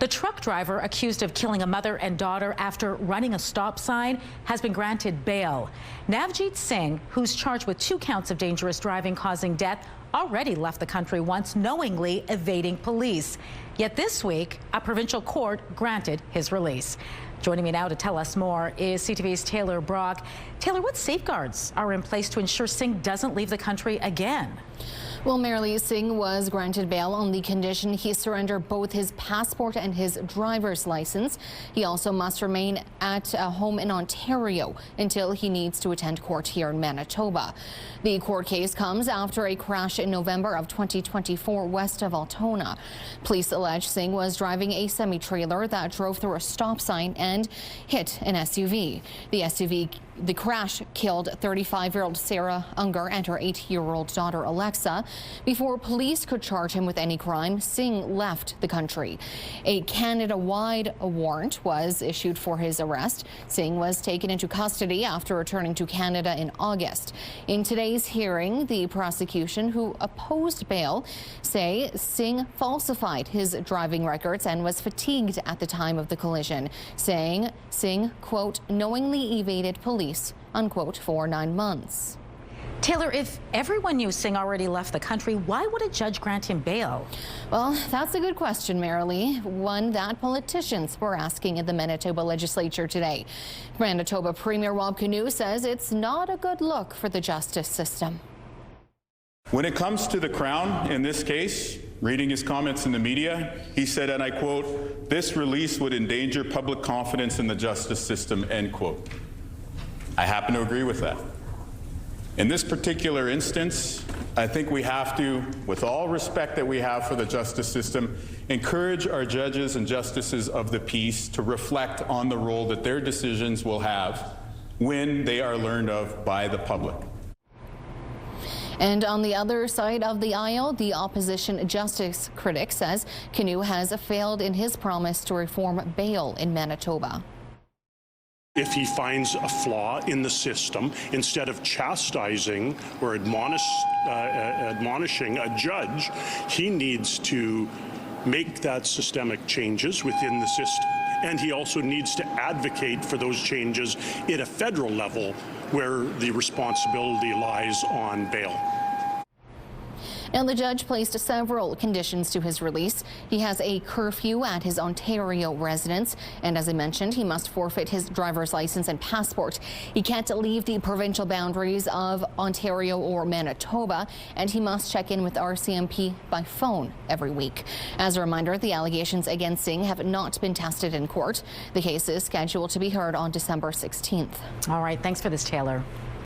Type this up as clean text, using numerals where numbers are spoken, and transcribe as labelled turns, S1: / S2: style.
S1: The truck driver accused of killing a mother and daughter after running a stop sign has been granted bail. Navjeet Singh, who's charged with 2 counts of dangerous driving causing death, already left the country once, knowingly evading police. Yet this week, a provincial court granted his release. Joining me now to tell us more is CTV's Taylor Brock. Taylor, what safeguards are in place to ensure Singh doesn't leave the country again?
S2: Well, Marilee, Singh was granted bail on the condition he surrender both his passport and his driver's license. He also must remain at a home in Ontario until he needs to attend court here in Manitoba. The court case comes after a crash in November of 2024 west of Altona. Police allege Singh was driving a semi-trailer that drove through a stop sign and hit an SUV. The crash killed 35-year-old Sarah Unger and her 8-year-old daughter Alexa. Before police could charge him with any crime, Singh left the country. A Canada-wide warrant was issued for his arrest. Singh was taken into custody after returning to Canada in August. In today's hearing, the prosecution, who opposed bail, say Singh falsified his driving records and was fatigued at the time of the collision, saying Singh, quote, knowingly evaded police, unquote, for 9 months.
S1: Taylor, if everyone knew Singh already left the country, why would a judge grant him bail?
S2: Well, that's a good question, Marilee. One that politicians were asking in the Manitoba legislature today. Manitoba Premier Rob Canoe says it's not a good look for the justice system.
S3: When it comes to the Crown, in this case, reading his comments in the media, he said, and I quote, "This release would endanger public confidence in the justice system," end quote. I happen to agree with that. In this particular instance, I think we have to, with all respect that we have for the justice system, encourage our judges and justices of the peace to reflect on the role that their decisions will have when they are learned of by the public.
S2: And on the other side of the aisle, the opposition justice critic says Canoe has failed in his promise to reform bail in Manitoba.
S4: If he finds a flaw in the system, instead of chastising or admonishing a judge, he needs to make that systemic changes within the system. And he also needs to advocate for those changes at a federal level where the responsibility lies on bail.
S2: And the judge placed several conditions to his release. He has a curfew at his Ontario residence, and as I mentioned, he must forfeit his driver's license and passport. He can't leave the provincial boundaries of Ontario or Manitoba, and he must check in with RCMP by phone every week. As a reminder, the allegations against Singh have not been tested in court. The case is scheduled to be heard on December 16th.
S1: All right, thanks for this, Taylor.